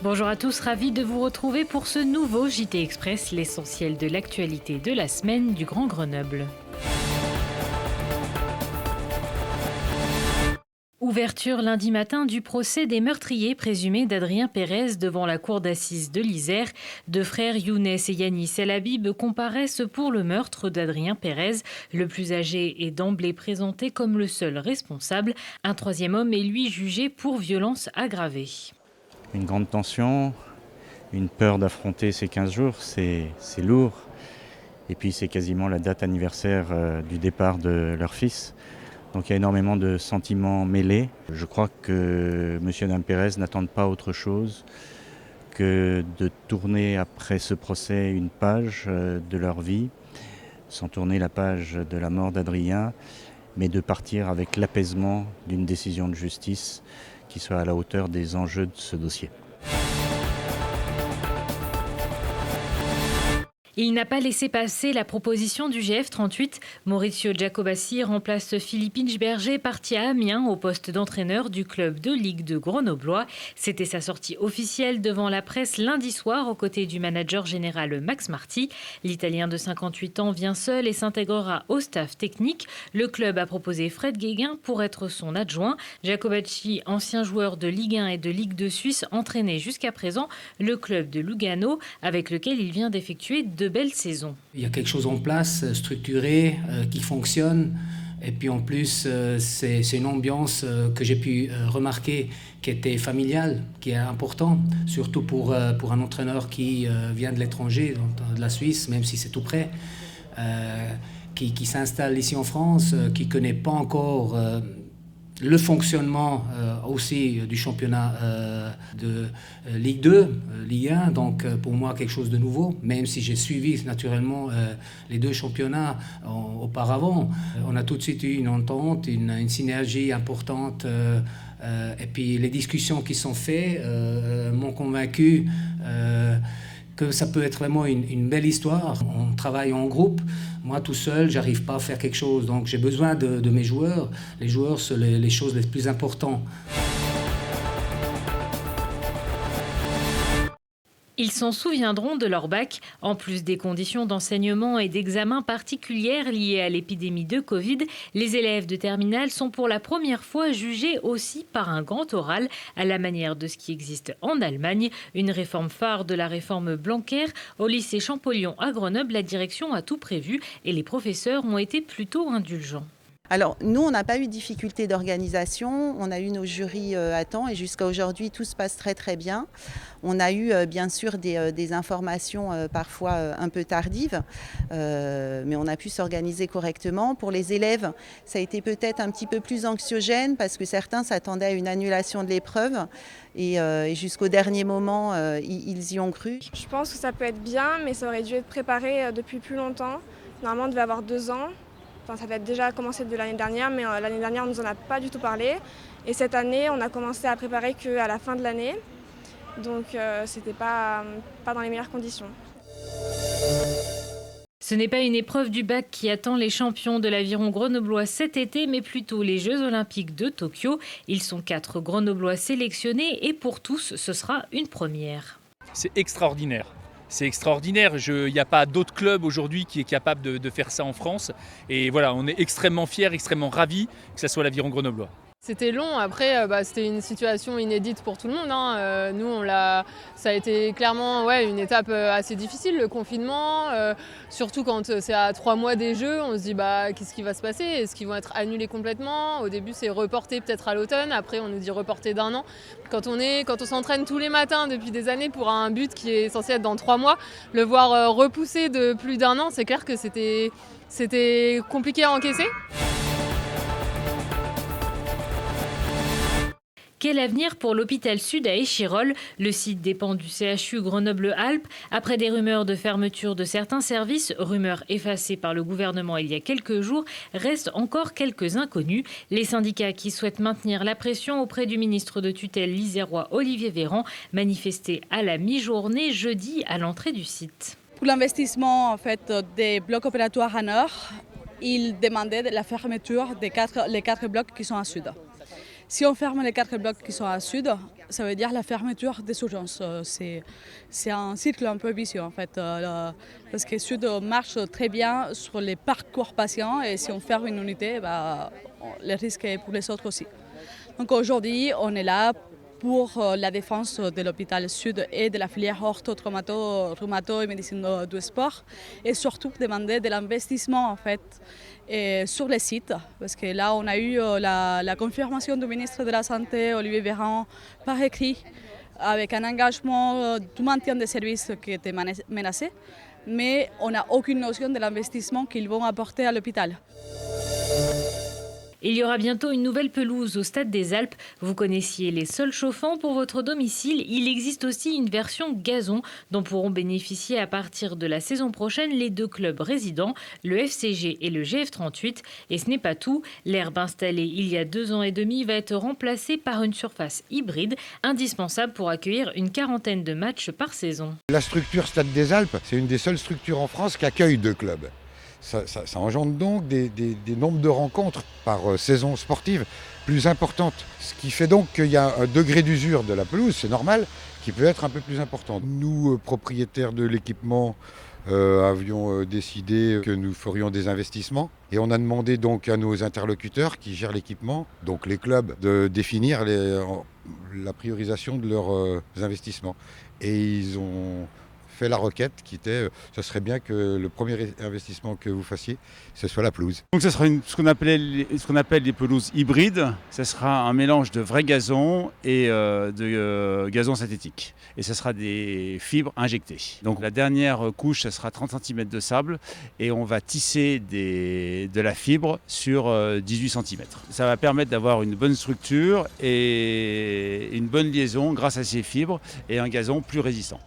Bonjour à tous, ravi de vous retrouver pour ce nouveau JT Express, l'essentiel de l'actualité de la semaine du Grand Grenoble. Ouverture lundi matin du procès des meurtriers présumés d'Adrien Pérez devant la cour d'assises de l'Isère. Deux frères Younes et Yanis El Habib comparaissent pour le meurtre d'Adrien Pérez. Le plus âgé est d'emblée présenté comme le seul responsable. Un troisième homme est lui jugé pour violence aggravée. Une grande tension, une peur d'affronter ces 15 jours, c'est lourd. Et puis c'est quasiment la date anniversaire du départ de leur fils. Donc il y a énormément de sentiments mêlés. Je crois que M. et Mme Pérez n'attendent pas autre chose que de tourner après ce procès une page de leur vie, sans tourner la page de la mort d'Adrien, mais de partir avec l'apaisement d'une décision de justice qui soit à la hauteur des enjeux de ce dossier. Il n'a pas laissé passer la proposition du GF38. Maurizio Giacobassi remplace Philippe Inchberger, parti à Amiens au poste d'entraîneur du club de Ligue 2 grenoblois. C'était sa sortie officielle devant la presse lundi soir aux côtés du manager général Max Marty. L'Italien de 58 ans vient seul et s'intégrera au staff technique. Le club a proposé Fred Guéguin pour être son adjoint. Giacobassi, ancien joueur de Ligue 1 et de Ligue 2 suisse, entraînait jusqu'à présent le club de Lugano avec lequel il vient d'effectuer de belles saisons. Il y a quelque chose en place, structuré, qui fonctionne. Et puis en plus, c'est une ambiance que j'ai pu remarquer qui était familiale, qui est important, surtout pour un entraîneur qui vient de l'étranger, de la Suisse, même si c'est tout près, qui s'installe ici en France, qui ne connaît pas encore le fonctionnement aussi du championnat de Ligue 2, Ligue 1, donc pour moi quelque chose de nouveau, même si j'ai suivi naturellement les deux championnats auparavant. On a tout de suite eu une entente, une synergie importante, et puis les discussions qui sont faites m'ont convaincu que ça peut être vraiment une belle histoire. On travaille en groupe. Moi, tout seul, j'arrive pas à faire quelque chose. Donc, j'ai besoin de mes joueurs. Les joueurs, c'est les choses les plus importantes. Ils s'en souviendront de leur bac. En plus des conditions d'enseignement et d'examen particulières liées à l'épidémie de Covid, les élèves de terminale sont pour la première fois jugés aussi par un grand oral, à la manière de ce qui existe en Allemagne. Une réforme phare de la réforme Blanquer. Au lycée Champollion à Grenoble, la direction a tout prévu et les professeurs ont été plutôt indulgents. Alors nous, on n'a pas eu de difficulté d'organisation, on a eu nos jurys à temps et jusqu'à aujourd'hui, tout se passe très très bien. On a eu bien sûr des informations parfois un peu tardives, mais on a pu s'organiser correctement. Pour les élèves, ça a été peut-être un petit peu plus anxiogène parce que certains s'attendaient à une annulation de l'épreuve et jusqu'au dernier moment, ils y ont cru. Je pense que ça peut être bien, mais ça aurait dû être préparé depuis plus longtemps. Normalement, on devait avoir 2 ans. Enfin, ça avait déjà commencé de l'année dernière, mais l'année dernière, on ne nous en a pas du tout parlé. Et cette année, on a commencé à préparer qu'à la fin de l'année. Donc, c'était pas dans les meilleures conditions. Ce n'est pas une épreuve du bac qui attend les champions de l'aviron grenoblois cet été, mais plutôt les Jeux Olympiques de Tokyo. Ils sont 4 grenoblois sélectionnés et pour tous, ce sera une première. C'est extraordinaire. C'est extraordinaire, il n'y a pas d'autre club aujourd'hui qui est capable de faire ça en France. Et voilà, on est extrêmement fiers, extrêmement ravis que ce soit l'aviron grenoblois. C'était long, après c'était une situation inédite pour tout le monde. Nous, ça a été clairement une étape assez difficile, le confinement. Surtout quand c'est à 3 mois des Jeux, on se dit qu'est-ce qui va se passer? Est-ce qu'ils vont être annulés complètement? Au début, c'est reporté peut-être à l'automne, après on nous dit reporté d'1 an. Quand on s'entraîne tous les matins depuis des années pour un but qui est censé être dans 3 mois, le voir repousser de plus d'1 an, c'est clair que c'était compliqué à encaisser. Quel avenir pour l'hôpital Sud à Échirolles? Le site dépend du CHU Grenoble-Alpes. Après des rumeurs de fermeture de certains services, rumeurs effacées par le gouvernement il y a quelques jours, restent encore quelques inconnus. Les syndicats qui souhaitent maintenir la pression auprès du ministre de tutelle lisérois Olivier Véran manifestaient à la mi-journée jeudi à l'entrée du site. Pour l'investissement des blocs opératoires à nord, ils demandaient la fermeture des 4 blocs qui sont à sud. Si on ferme les 4 blocs qui sont à sud, ça veut dire la fermeture des urgences. C'est un cycle un peu vicieux en fait, parce que sud marche très bien sur les parcours patients et si on ferme une unité, le risque est pour les autres aussi. Donc aujourd'hui, on est là pour la défense de l'hôpital sud et de la filière ortho-traumato, rhumato et médecine du sport et surtout demander de l'investissement en fait sur les sites parce que là on a eu la confirmation du ministre de la Santé Olivier Véran par écrit avec un engagement du maintien des services qui était menacé mais on n'a aucune notion de l'investissement qu'ils vont apporter à l'hôpital. Il y aura bientôt une nouvelle pelouse au Stade des Alpes. Vous connaissiez les sols chauffants pour votre domicile. Il existe aussi une version gazon dont pourront bénéficier à partir de la saison prochaine les 2 clubs résidents, le FCG et le GF38. Et ce n'est pas tout. L'herbe installée il y a 2 ans et demi va être remplacée par une surface hybride, indispensable pour accueillir une 40aine de matchs par saison. La structure Stade des Alpes, c'est une des seules structures en France qui accueille 2 clubs. Ça engendre donc des nombres de rencontres par saison sportive plus importantes. Ce qui fait donc qu'il y a un degré d'usure de la pelouse, c'est normal, qui peut être un peu plus important. Nous, propriétaires de l'équipement, avions décidé que nous ferions des investissements. Et on a demandé donc à nos interlocuteurs qui gèrent l'équipement, donc les clubs, de définir la priorisation de leurs investissements. Et ils ont fait la requête qui était ce serait bien que le premier investissement que vous fassiez, ce soit la pelouse. Donc ce sera ce qu'on appelle les pelouses hybrides. Ce sera un mélange de vrai gazon et de gazon synthétique. Et ce sera des fibres injectées. Donc la dernière couche, ce sera 30 cm de sable et on va tisser de la fibre sur 18 cm. Ça va permettre d'avoir une bonne structure et une bonne liaison grâce à ces fibres et un gazon plus résistant.